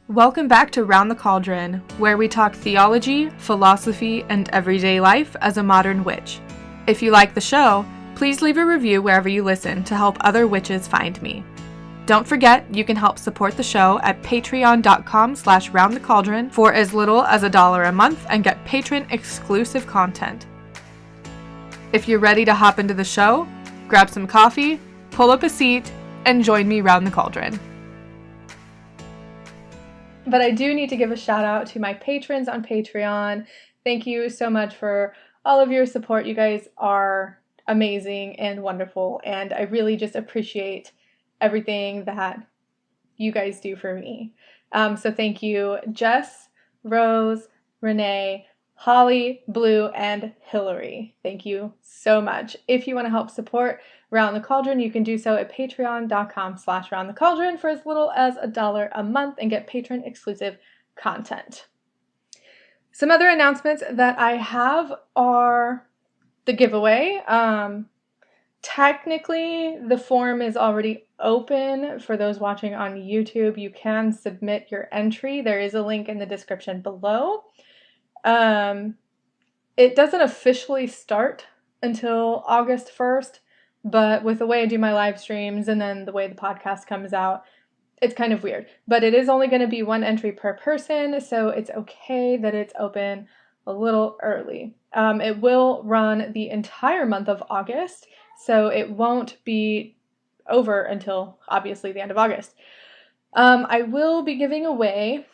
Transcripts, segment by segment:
Welcome back to Round the Cauldron, where we talk theology, philosophy, and everyday life as a modern witch. If you like the show, please leave a review wherever you listen to help other witches find me. Don't forget, you can help support the show at patreon.com/roundthecauldron for as little as $1 a month and get patron-exclusive content. If you're ready to hop into the show, grab some coffee, pull up a seat, and join me round the cauldron. But I do need to give a shout out to my patrons on Patreon. Thank you so much for all of your support. You guys are amazing and wonderful, and I really just appreciate everything that you guys do for me. So thank you, Jess, Rose, Renee, Holly, Blue, and Hillary. Thank you so much. If you want to help support Round the Cauldron, you can do so at patreon.com/roundthecauldron for as little as $1 a month and get patron-exclusive content. Some other announcements that I have are the giveaway. Technically, the form is already open for those watching on YouTube. You can submit your entry. There is a link in the description below. It doesn't officially start until August 1st, but with the way I do my live streams and then the way the podcast comes out, it's kind of weird. But it is only going to be one entry per person, so it's okay that it's open a little early. It will run the entire month of August, so it won't be over until, obviously, the end of August. I will be giving away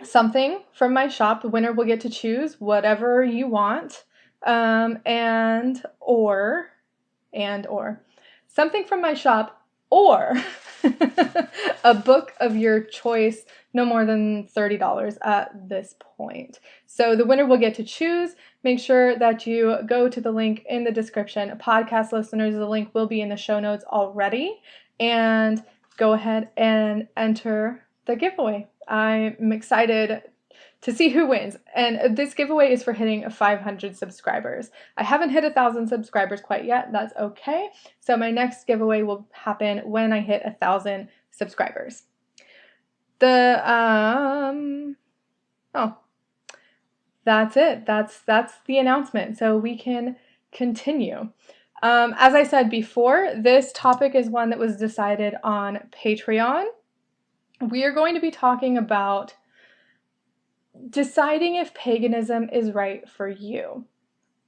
something from my shop. The winner will get to choose whatever you want, or something from my shop, or a book of your choice, no more than $30 at this point. So the winner will get to choose. Make sure that you go to the link in the description. Podcast listeners, the link will be in the show notes already, and go ahead and enter the giveaway. I'm excited to see who wins. And this giveaway is for hitting 500 subscribers. I haven't hit 1,000 subscribers quite yet. That's okay. So my next giveaway will happen when I hit 1,000 subscribers. That's it. That's the announcement. So we can continue. As I said before, this topic is one that was decided on Patreon. We are going to be talking about deciding if paganism is right for you.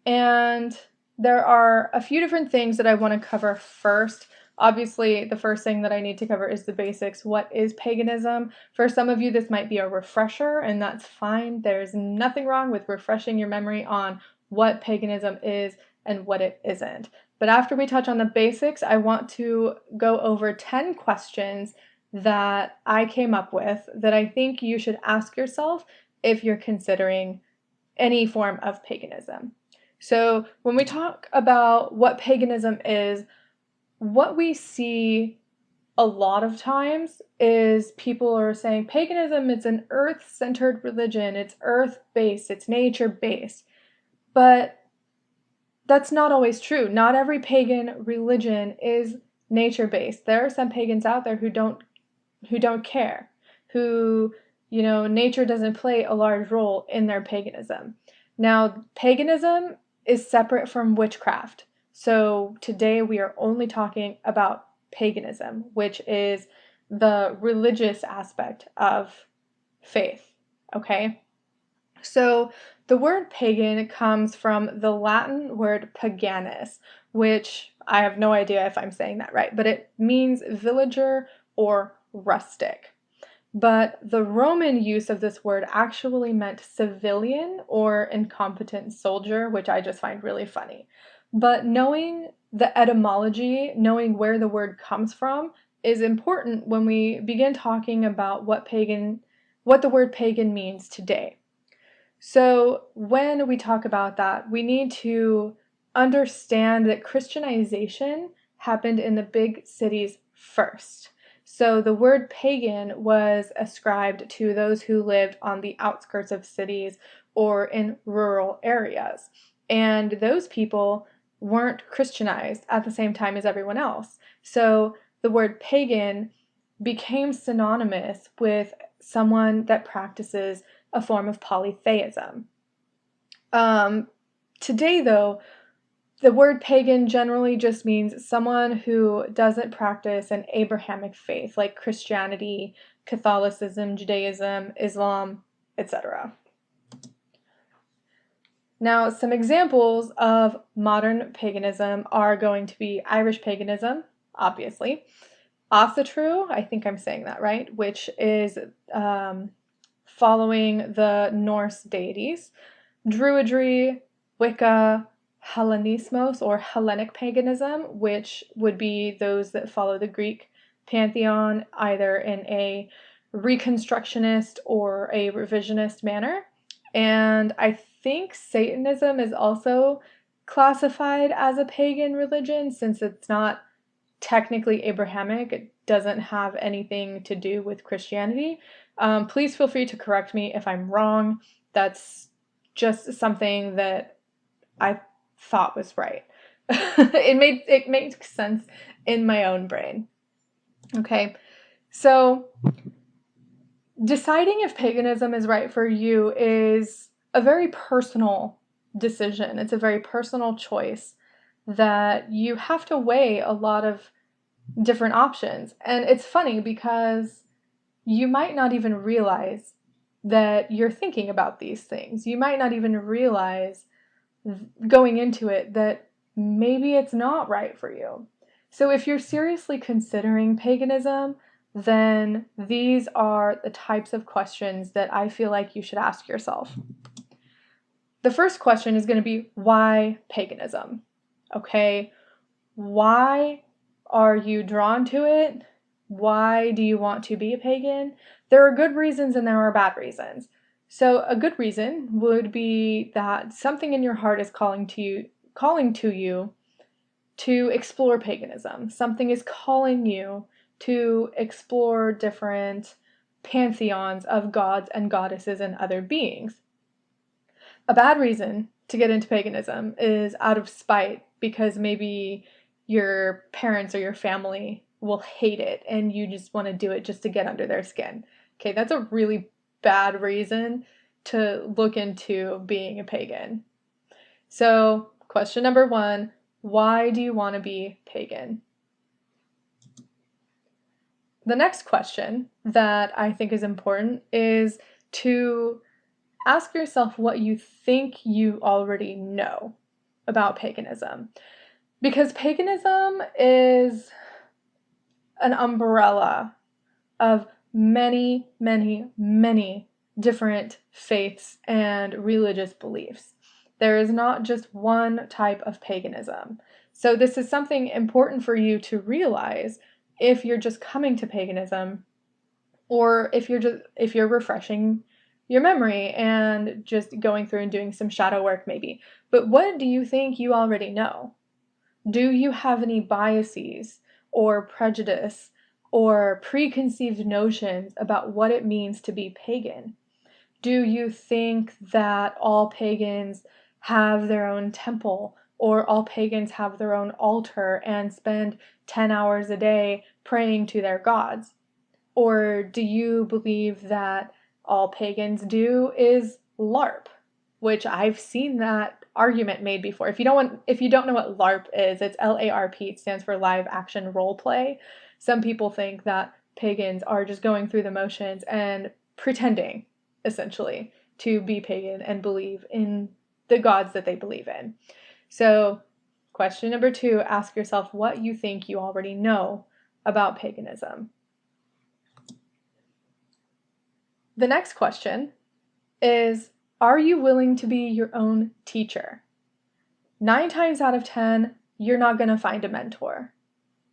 And there are a few different things that I want to cover first. Obviously, the first thing that I need to cover is the basics. What is paganism? For some of you, this might be a refresher, and that's fine. There's nothing wrong with refreshing your memory on what paganism is and what it isn't. But after we touch on the basics, I want to go over 10 questions that I came up with that I think you should ask yourself if you're considering any form of paganism. So when we talk about what paganism is, what we see a lot of times is people are saying paganism is an earth-centered religion, it's earth-based, it's nature-based. But that's not always true. Not every pagan religion is nature-based. There are some pagans out there who don't care, who, nature doesn't play a large role in their paganism. Now, paganism is separate from witchcraft. So today we are only talking about paganism, which is the religious aspect of faith, okay? So the word pagan comes from the Latin word paganus, which I have no idea if I'm saying that right, but it means villager or rustic. But the Roman use of this word actually meant civilian or incompetent soldier, which I just find really funny. But knowing the etymology, knowing where the word comes from, is important when we begin talking about what the word pagan means today. So when we talk about that, we need to understand that Christianization happened in the big cities first. So the word pagan was ascribed to those who lived on the outskirts of cities or in rural areas. And those people weren't Christianized at the same time as everyone else. So the word pagan became synonymous with someone that practices a form of polytheism. Today, though, the word pagan generally just means someone who doesn't practice an Abrahamic faith, like Christianity, Catholicism, Judaism, Islam, etc. Now, some examples of modern paganism are going to be Irish paganism, obviously, Asatru, I think I'm saying that right, which is following the Norse deities, Druidry, Wicca, Hellenismos or Hellenic paganism, which would be those that follow the Greek pantheon either in a reconstructionist or a revisionist manner. And I think Satanism is also classified as a pagan religion since it's not technically Abrahamic. It doesn't have anything to do with Christianity. Please feel free to correct me if I'm wrong. That's just something that I thought was right. It makes sense in my own brain. Okay, so deciding if paganism is right for you is a very personal decision. It's a very personal choice that you have to weigh a lot of different options. And it's funny because you might not even realize that you're thinking about these things. You might not even realize going into it that maybe it's not right for you. So if you're seriously considering paganism, then these are the types of questions that I feel like you should ask yourself. The first question is going to be, why paganism? Okay, why are you drawn to it? Why do you want to be a pagan? There are good reasons and there are bad reasons. So a good reason would be that something in your heart is calling to you to explore paganism. Something is calling you to explore different pantheons of gods and goddesses and other beings. A bad reason to get into paganism is out of spite because maybe your parents or your family will hate it and you just want to do it just to get under their skin. Okay, that's a really bad reason to look into being a pagan. So, question number 1, why do you want to be pagan? The next question that I think is important is to ask yourself what you think you already know about paganism. Because paganism is an umbrella of many, many, many different faiths and religious beliefs. There is not just one type of paganism. So this is something important for you to realize if you're just coming to paganism, or if you're refreshing your memory and just going through and doing some shadow work maybe. But what do you think you already know? Do you have any biases or prejudice or preconceived notions about what it means to be pagan? Do you think that all pagans have their own temple, or all pagans have their own altar and spend 10 hours a day praying to their gods? Or do you believe that all pagans do is LARP, which I've seen that argument made before. If you don't know what LARP is, it's LARP. It stands for live action role play. Some people think that pagans are just going through the motions and pretending, essentially, to be pagan and believe in the gods that they believe in. So, question number 2, ask yourself what you think you already know about paganism. The next question is, are you willing to be your own teacher? 9 times out of 10, you're not going to find a mentor.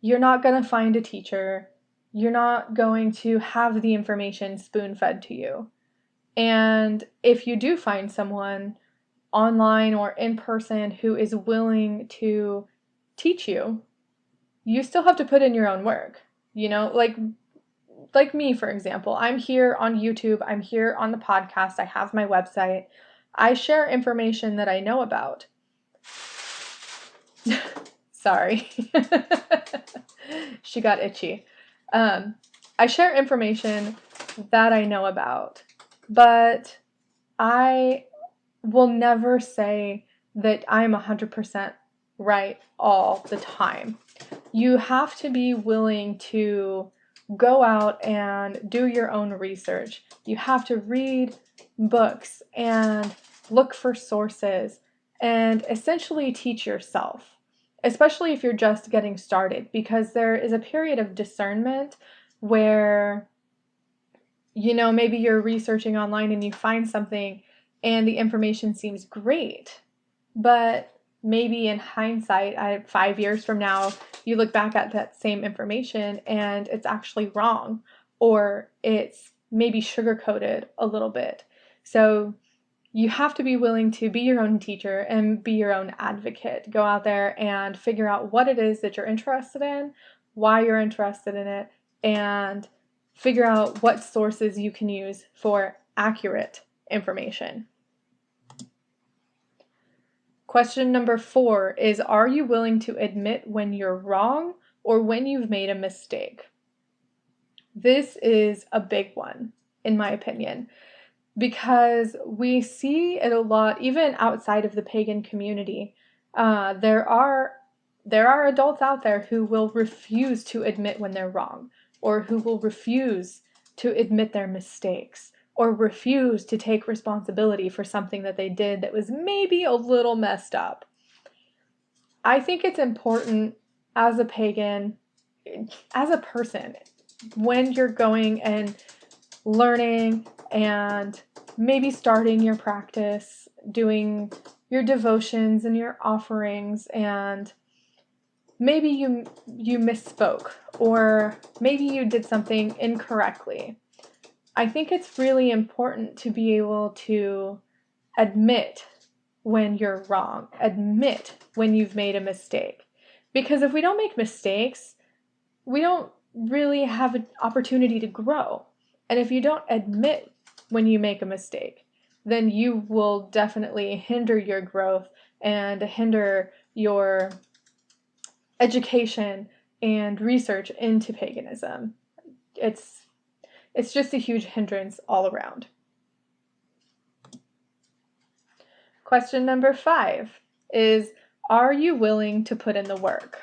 You're not going to find a teacher. You're not going to have the information spoon-fed to you. And if you do find someone online or in person who is willing to teach you, you still have to put in your own work. Like me, for example, I'm here on YouTube, I'm here on the podcast, I have my website, I share information that I know about. Sorry. She got itchy. I share information that I know about, but I will never say that I'm 100% right all the time. You have to be willing to go out and do your own research. You have to read books and look for sources and essentially teach yourself, especially if you're just getting started, because there is a period of discernment where, maybe you're researching online and you find something and the information seems great, but maybe in hindsight, 5 years from now, you look back at that same information and it's actually wrong, or it's maybe sugar-coated a little bit. So you have to be willing to be your own teacher and be your own advocate. Go out there and figure out what it is that you're interested in, why you're interested in it, and figure out what sources you can use for accurate information. Question number 4 is, are you willing to admit when you're wrong or when you've made a mistake? This is a big one, in my opinion, because we see it a lot, even outside of the pagan community. There are adults out there who will refuse to admit when they're wrong, or who will refuse to admit their mistakes, or refuse to take responsibility for something that they did that was maybe a little messed up. I think it's important as a pagan, as a person, when you're going and learning and maybe starting your practice, doing your devotions and your offerings, and maybe you misspoke, or maybe you did something incorrectly. I think it's really important to be able to admit when you're wrong, admit when you've made a mistake. Because if we don't make mistakes, we don't really have an opportunity to grow. And if you don't admit when you make a mistake, then you will definitely hinder your growth and hinder your education and research into paganism. It's just a huge hindrance all around. Question number 5 is, are you willing to put in the work?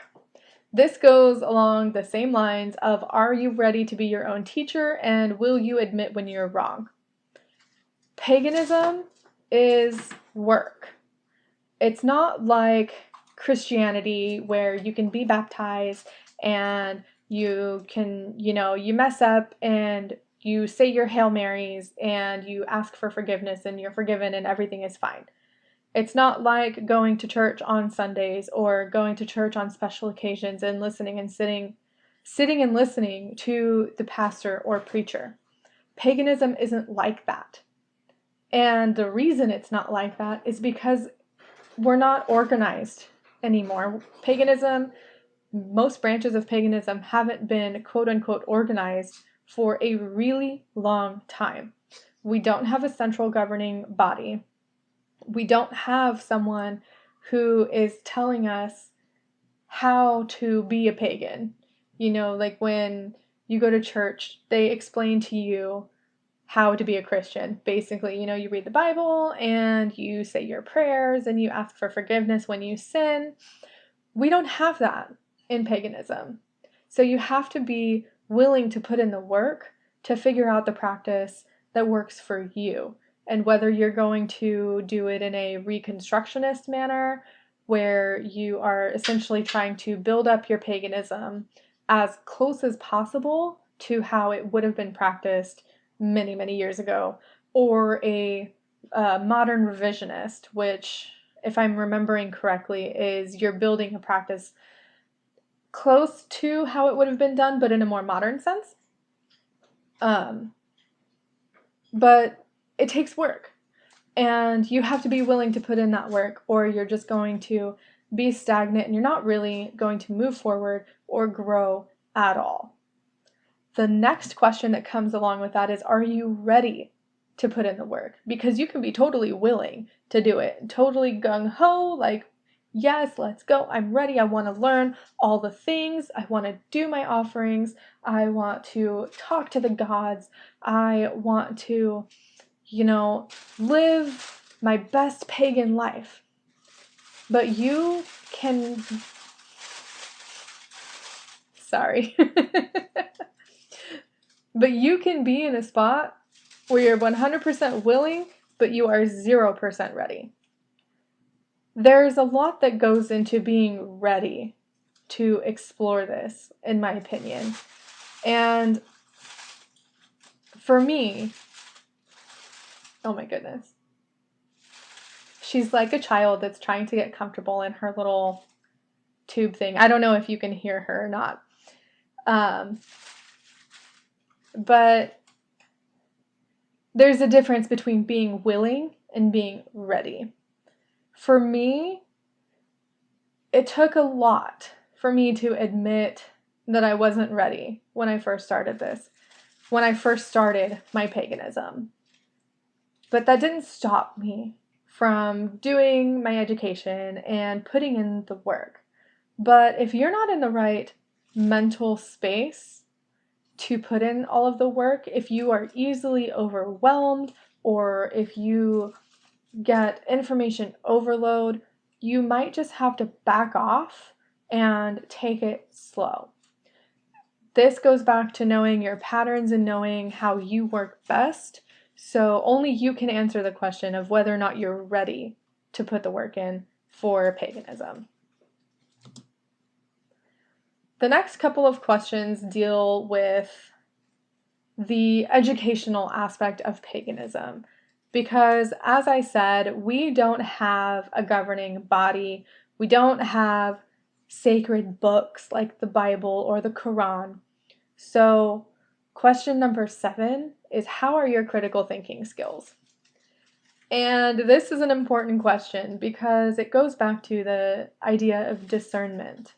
This goes along the same lines of, are you ready to be your own teacher, and will you admit when you're wrong? Paganism is work. It's not like Christianity where you can be baptized and you can, you mess up and you say your Hail Marys and you ask for forgiveness and you're forgiven and everything is fine. It's not like going to church on Sundays or going to church on special occasions and listening and sitting and listening to the pastor or preacher. Paganism isn't like that. And the reason it's not like that is because we're not organized anymore. Paganism, most branches of paganism haven't been quote-unquote organized for a really long time. We don't have a central governing body. We don't have someone who is telling us how to be a pagan. Like when you go to church, they explain to you how to be a Christian. Basically, you read the Bible and you say your prayers and you ask for forgiveness when you sin. We don't have that in paganism. So you have to be willing to put in the work to figure out the practice that works for you. And whether you're going to do it in a reconstructionist manner, where you are essentially trying to build up your paganism as close as possible to how it would have been practiced many, many years ago, or a modern revisionist, which, if I'm remembering correctly, is you're building a practice close to how it would have been done, but in a more modern sense. But it takes work, and you have to be willing to put in that work, or you're just going to be stagnant and you're not really going to move forward or grow at all. The next question that comes along with that is, are you ready to put in the work? Because you can be totally willing to do it, totally gung-ho, like Yes, let's go. I'm ready. I want to learn all the things. I want to do my offerings. I want to talk to the gods. I want to, live my best pagan life. But you can, sorry, but you can be in a spot where you're 100% willing, but you are 0% ready. There's a lot that goes into being ready to explore this, in my opinion. And for me, oh my goodness, she's like a child that's trying to get comfortable in her little tube thing. I don't know if you can hear her or not. But there's a difference between being willing and being ready. For me, it took a lot for me to admit that I wasn't ready when I first started this, when I first started my paganism. But that didn't stop me from doing my education and putting in the work. But if you're not in the right mental space to put in all of the work, if you are easily overwhelmed, or if you get information overload, you might just have to back off and take it slow. This goes back to knowing your patterns and knowing how you work best. So only you can answer the question of whether or not you're ready to put the work in for paganism. The next couple of questions deal with the educational aspect of paganism. Because, as I said, we don't have a governing body. We don't have sacred books like the Bible or the Quran. So, question number 7 is, how are your critical thinking skills? And this is an important question because it goes back to the idea of discernment.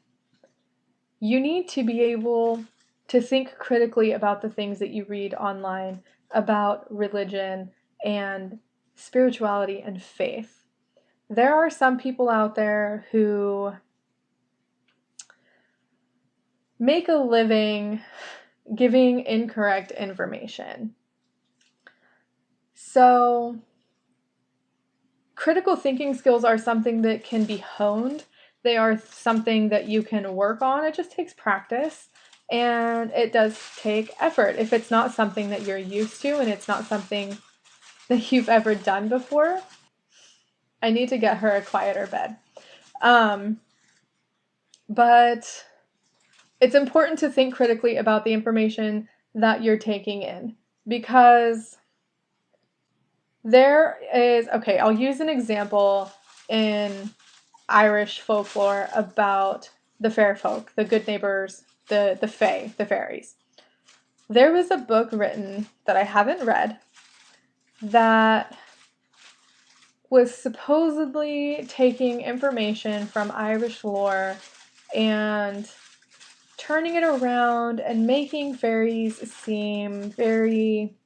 You need to be able to think critically about the things that you read online about religion and spirituality and faith. There are some people out there who make a living giving incorrect information. So, critical thinking skills are something that can be honed. They are something that you can work on. It just takes practice, and it does take effort. If it's not something that you're used to and it's not something that you've ever done before, I need to get her a quieter bed. But it's important to think critically about the information that you're taking in, because I'll use an example in Irish folklore about the fair folk, the good neighbors, the fae, the fairies. There was a book written that I haven't read that was supposedly taking information from Irish lore and turning it around and making fairies seem very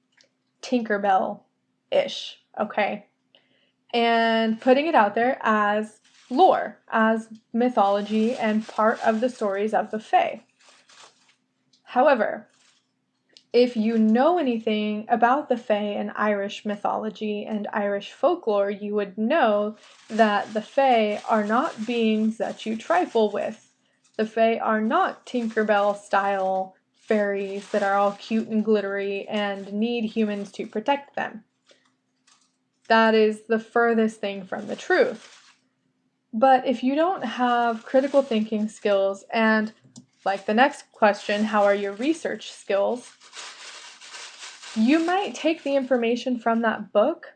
Tinkerbell-ish, okay? And putting it out there as lore, as mythology and part of the stories of the fae. However, if you know anything about the fae and Irish mythology and Irish folklore, you would know that the fae are not beings that you trifle with. The fae are not Tinkerbell-style fairies that are all cute and glittery and need humans to protect them. That is the furthest thing from the truth. But if you don't have critical thinking skills, and like the next question, how are your research skills? You might take the information from that book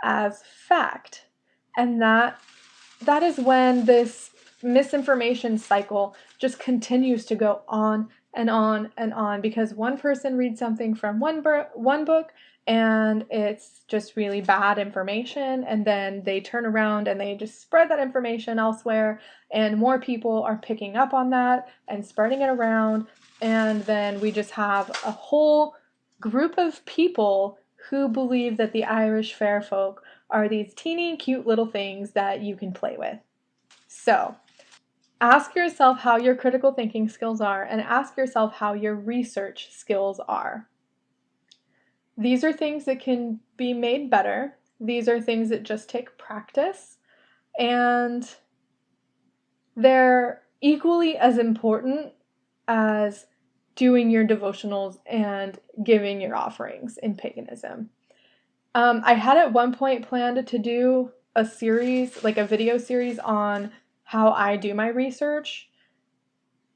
as fact. And that is when this misinformation cycle just continues to go on and on and on, because one person reads something from one book and it's just really bad information, and then they turn around and they just spread that information elsewhere, and more people are picking up on that and spreading it around, and then we just have a whole group of people who believe that the Irish fair folk are these teeny cute little things that you can play with. So, ask yourself how your critical thinking skills are, and ask yourself how your research skills are. These are things that can be made better. These are things that just take practice, and they're equally as important as doing your devotionals and giving your offerings in paganism. I had at one point planned to do a series, like a video series on how I do my research,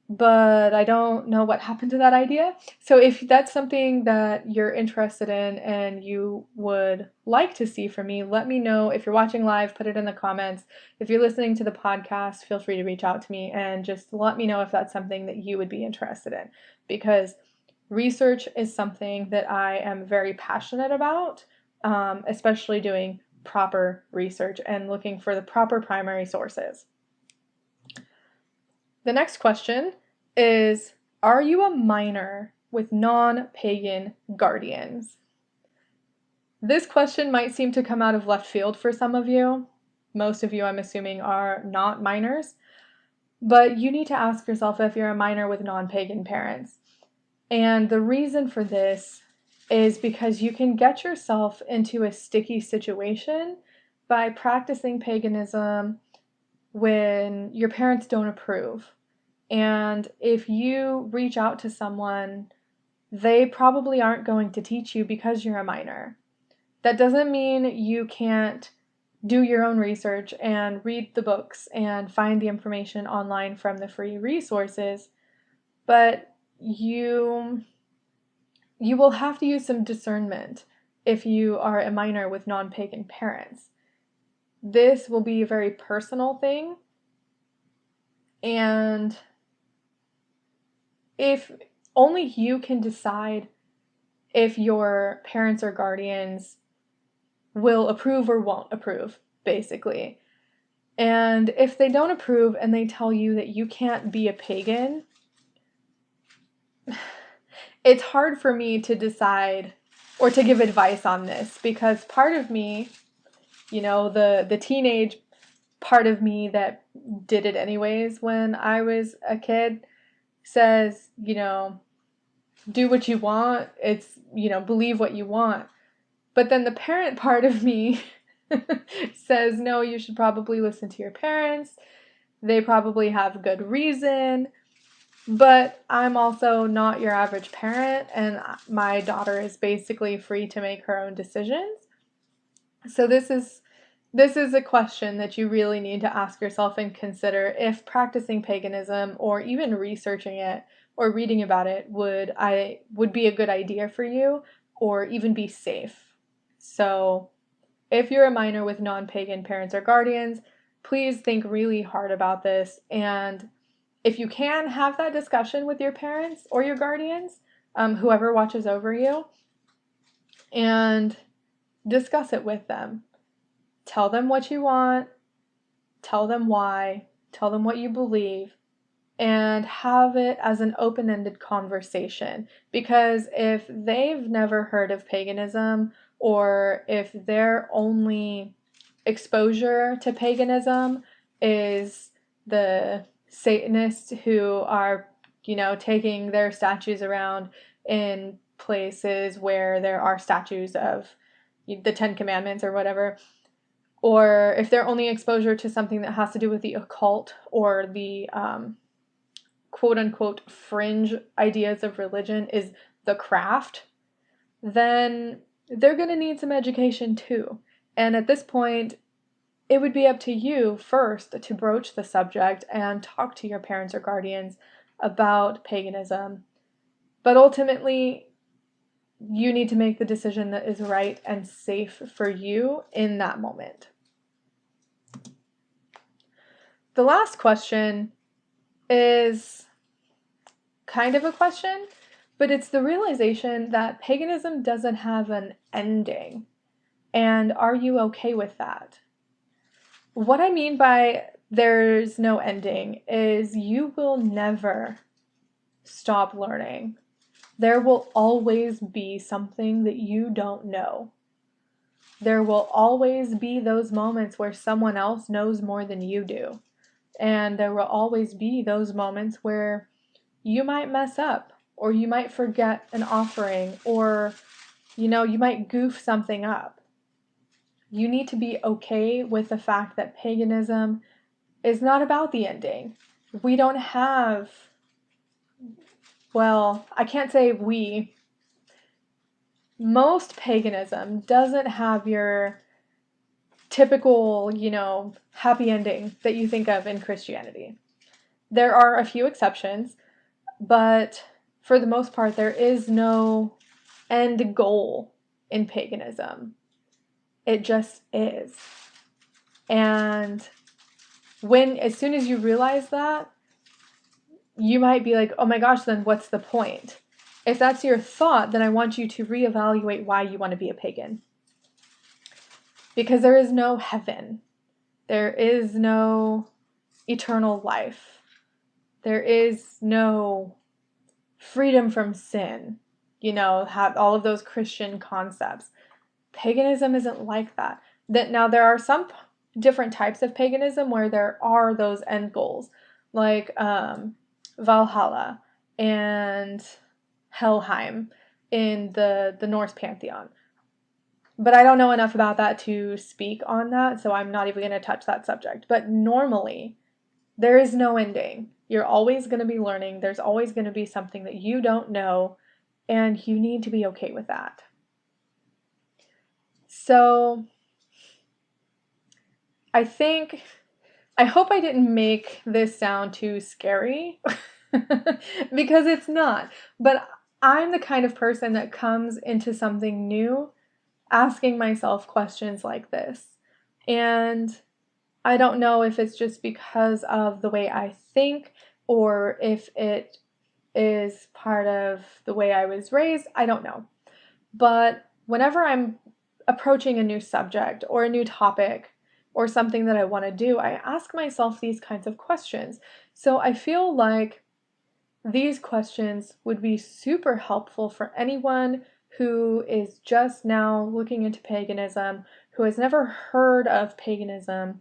but I don't know what happened to that idea. So if that's something that you're interested in and you would like to see from me, let me know. If you're watching live, put it in the comments. If you're listening to the podcast, feel free to reach out to me and just let me know if that's something that you would be interested in, because research is something that I am very passionate about, especially doing proper research and looking for the proper primary sources. The next question is, are you a minor with non-pagan guardians? This question might seem to come out of left field for some of you. Most of you, I'm assuming, are not minors, but you need to ask yourself if you're a minor with non-pagan parents. And the reason for this is because you can get yourself into a sticky situation by practicing paganism when your parents don't approve. And if you reach out to someone, they probably aren't going to teach you because you're a minor. That doesn't mean you can't do your own research and read the books and find the information online from the free resources, but you will have to use some discernment if you are a minor with non-pagan parents. This will be a very personal thing, and if only you can decide if your parents or guardians will approve or won't approve, basically. And if they don't approve and they tell you that you can't be a pagan, it's hard for me to decide or to give advice on this, because part of me, the teenage part of me that did it anyways when I was a kid, says, do what you want. It's, believe what you want. But then the parent part of me says, no, you should probably listen to your parents. They probably have good reason. But I'm also not your average parent, and my daughter is basically free to make her own decisions. So this is a question that you really need to ask yourself and consider if practicing paganism or even researching it or reading about it would be a good idea for you or even be safe. So if you're a minor with non-pagan parents or guardians, please think really hard about this. And if you can, have that discussion with your parents or your guardians, whoever watches over you, and discuss it with them. Tell them what you want, tell them why, tell them what you believe, and have it as an open-ended conversation. Because if they've never heard of paganism, or if their only exposure to paganism is the Satanists who are, taking their statues around in places where there are statues of the Ten Commandments or whatever, or if their only exposure to something that has to do with the occult or the quote-unquote fringe ideas of religion is the craft, then they're going to need some education too. And at this point, it would be up to you first to broach the subject and talk to your parents or guardians about paganism. But ultimately, you need to make the decision that is right and safe for you in that moment. The last question is kind of a question, but it's the realization that paganism doesn't have an ending. And are you okay with that? What I mean by there's no ending is you will never stop learning. There will always be something that you don't know. There will always be those moments where someone else knows more than you do. And there will always be those moments where you might mess up, or you might forget an offering, or, you might goof something up. You need to be okay with the fact that paganism is not about the ending. We don't have, well, I can't say we. Most paganism doesn't have your typical, happy ending that you think of in Christianity. There are a few exceptions, but for the most part, there is no end goal in paganism. It just is. And as soon as you realize that, you might be like, oh my gosh, then what's the point? If that's your thought, then I want you to reevaluate why you want to be a pagan. Because there is no heaven. There is no eternal life. There is no freedom from sin. Have all of those Christian concepts. Paganism isn't like that. Now, there are some different types of paganism where there are those end goals, like Valhalla and Helheim in the Norse pantheon. But I don't know enough about that to speak on that, so I'm not even going to touch that subject. But normally, there is no ending. You're always going to be learning. There's always going to be something that you don't know, and you need to be okay with that. So, I hope I didn't make this sound too scary, because it's not. But I'm the kind of person that comes into something new asking myself questions like this. And I don't know if it's just because of the way I think, or if it is part of the way I was raised. I don't know. But whenever I'm approaching a new subject or a new topic or something that I want to do, I ask myself these kinds of questions. So I feel like these questions would be super helpful for anyone who is just now looking into paganism, who has never heard of paganism.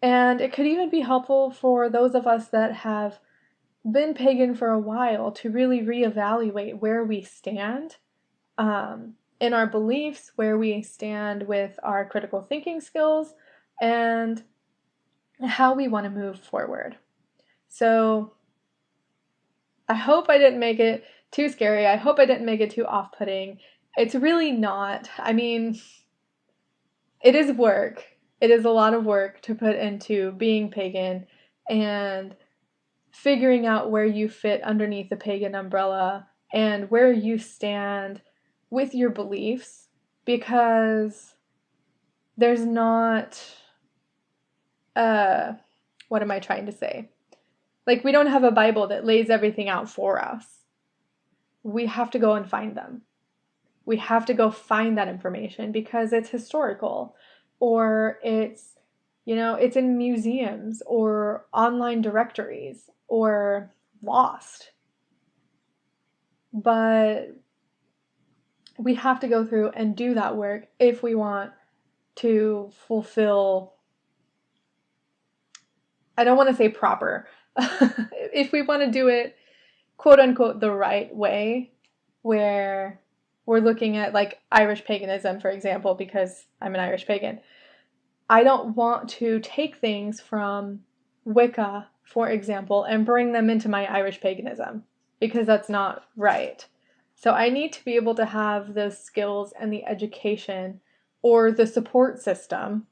And it could even be helpful for those of us that have been pagan for a while to really reevaluate where we stand in our beliefs, where we stand with our critical thinking skills, and how we want to move forward. So I hope I didn't make it too scary. I hope I didn't make it too off-putting. It's really not. I mean, it is work. It is a lot of work to put into being pagan and figuring out where you fit underneath the pagan umbrella and where you stand with your beliefs, because there's not, what am I trying to say? Like, we don't have a Bible that lays everything out for us. We have to go and find them. We have to go find that information because it's historical, or it's, it's in museums or online directories or lost. But we have to go through and do that work if we want to fulfill, I don't want to say proper, if we want to do it, quote unquote, the right way, where we're looking at like Irish paganism, for example, because I'm an Irish pagan. I don't want to take things from Wicca, for example, and bring them into my Irish paganism, because that's not right. So I need to be able to have those skills and the education or the support system,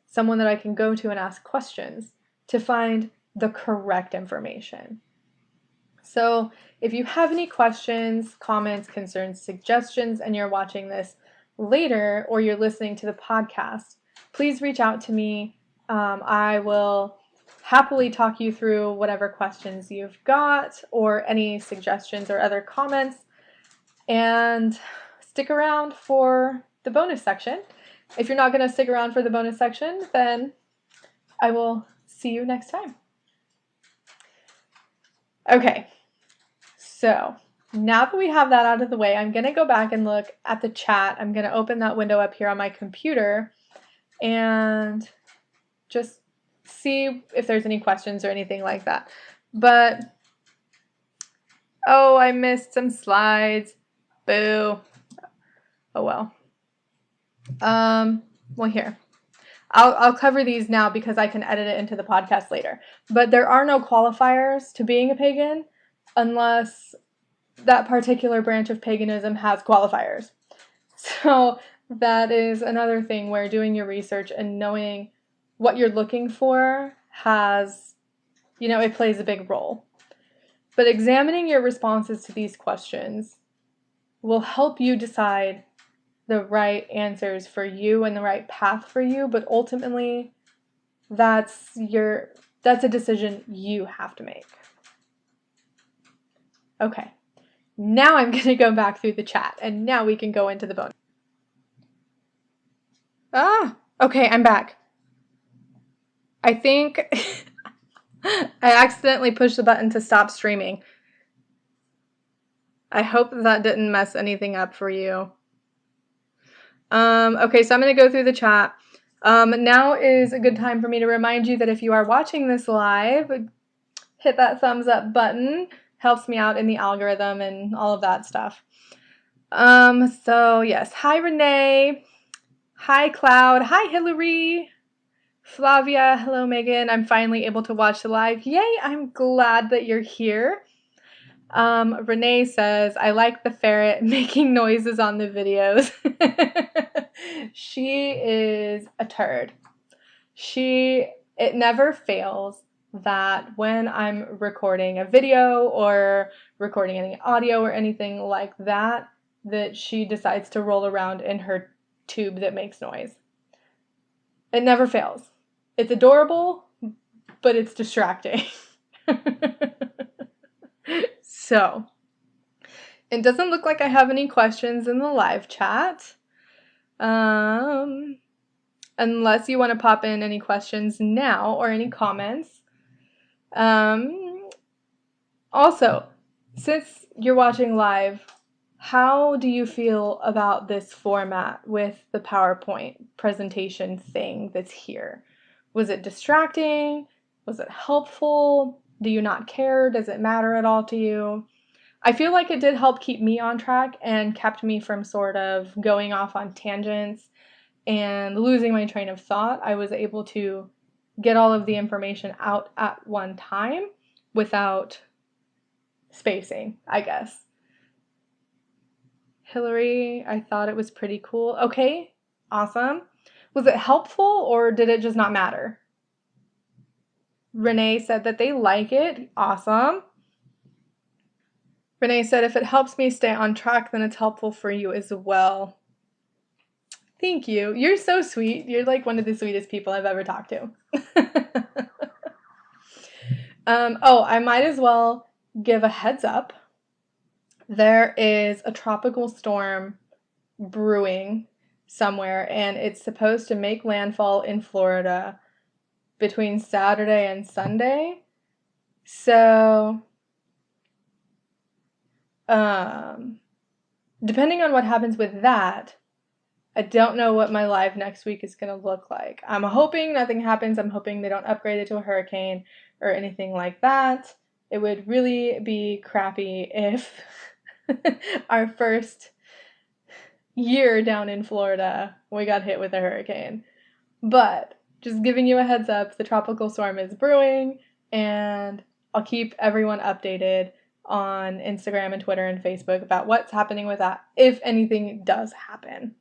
someone that I can go to and ask questions to find the correct information. So if you have any questions, comments, concerns, suggestions, and you're watching this later or you're listening to the podcast, please reach out to me. I will happily talk you through whatever questions you've got or any suggestions or other comments. And stick around for the bonus section. If you're not going to stick around for the bonus section, then I will see you next time. Okay, so now that we have that out of the way, I'm going to go back and look at the chat. I'm going to open that window up here on my computer and just see if there's any questions or anything like that. But, oh, I missed some slides. Boo. Oh, well. Well, here. I'll cover these now because I can edit it into the podcast later. But there are no qualifiers to being a pagan unless that particular branch of paganism has qualifiers. So that is another thing where doing your research and knowing what you're looking for has, it plays a big role. But examining your responses to these questions will help you decide the right answers for you and the right path for you, but ultimately that's a decision you have to make. Okay. Now I'm going to go back through the chat and now we can go into the bonus. Okay, I'm back. I think I accidentally pushed the button to stop streaming. I hope that didn't mess anything up for you. Okay, so I'm going to go through the chat. Now is a good time for me to remind you that if you are watching this live, hit that thumbs up button. Helps me out in the algorithm and all of that stuff. So yes, hi Renee. Hi Cloud. Hi Hillary. Flavia. Hello Megan. I'm finally able to watch the live. Yay, I'm glad that you're here. Renee says, I like the ferret making noises on the videos. She is a turd. It never fails that when I'm recording a video or recording any audio or anything like that, that she decides to roll around in her tube that makes noise. It never fails. It's adorable, but it's distracting. So, it doesn't look like I have any questions in the live chat. Unless you want to pop in any questions now or any comments. Also, since you're watching live, how do you feel about this format with the PowerPoint presentation thing that's here? Was it distracting? Was it helpful? Do you not care? Does it matter at all to you? I feel like it did help keep me on track and kept me from sort of going off on tangents and losing my train of thought. I was able to get all of the information out at one time without spacing, I guess. Hillary, I thought it was pretty cool. Okay, awesome. Was it helpful or did it just not matter? Renee said that they like it. Awesome. Renee said, if it helps me stay on track, then it's helpful for you as well. Thank you. You're so sweet. You're like one of the sweetest people I've ever talked to. I might as well give a heads up. There is a tropical storm brewing somewhere, and it's supposed to make landfall in Florida between Saturday and Sunday. So, depending on what happens with that, I don't know what my live next week is going to look like. I'm hoping nothing happens. I'm hoping they don't upgrade it to a hurricane or anything like that. It would really be crappy if our first year down in Florida, we got hit with a hurricane. But just giving you a heads up, the tropical storm is brewing, and I'll keep everyone updated on Instagram and Twitter and Facebook about what's happening with that, if anything does happen.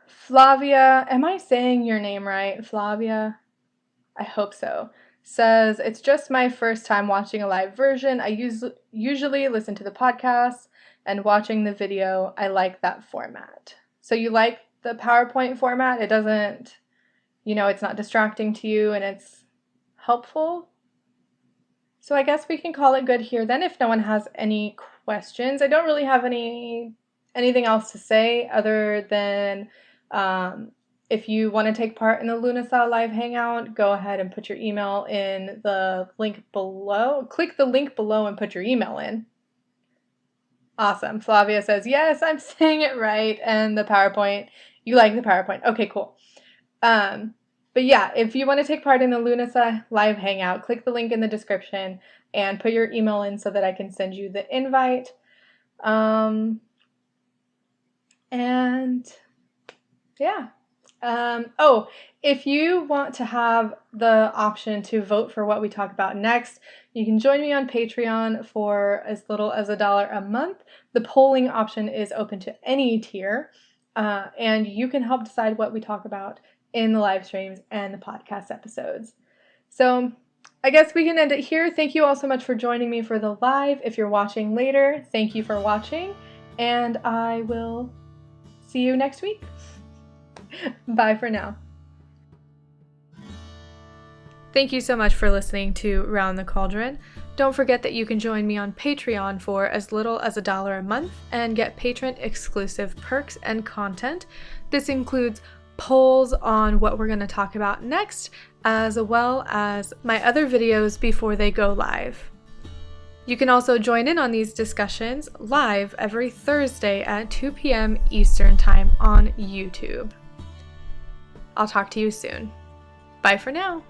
Flavia, am I saying your name right? Flavia? I hope so. Says, it's just my first time watching a live version. I usually listen to the podcast and watching the video. I like that format. So you like the PowerPoint format? It doesn't, it's not distracting to you and it's helpful. So I guess we can call it good here then if no one has any questions. I don't really have anything else to say other than if you want to take part in the LunaSal Live Hangout, go ahead and put your email in the link below. Click the link below and put your email in. Awesome. Flavia says, yes, I'm saying it right. And the PowerPoint, you like the PowerPoint. Okay, cool. But yeah, if you want to take part in the Lunasa live hangout, click the link in the description and put your email in so that I can send you the invite. And yeah. Oh, if you want to have the option to vote for what we talk about next, you can join me on Patreon for as little as $1 a month. The polling option is open to any tier, and you can help decide what we talk about in the live streams and the podcast episodes. So I guess we can end it here. Thank you all so much for joining me for the live. If you're watching later, thank you for watching, and I will see you next week. Bye for now. Thank you so much for listening to Round the Cauldron. Don't forget that you can join me on Patreon for as little as $1 a month and get patron exclusive perks and content. This includes polls on what we're going to talk about next, as well as my other videos before they go live. You can also join in on these discussions live every Thursday at 2 p.m. Eastern Time on YouTube. I'll talk to you soon. Bye for now.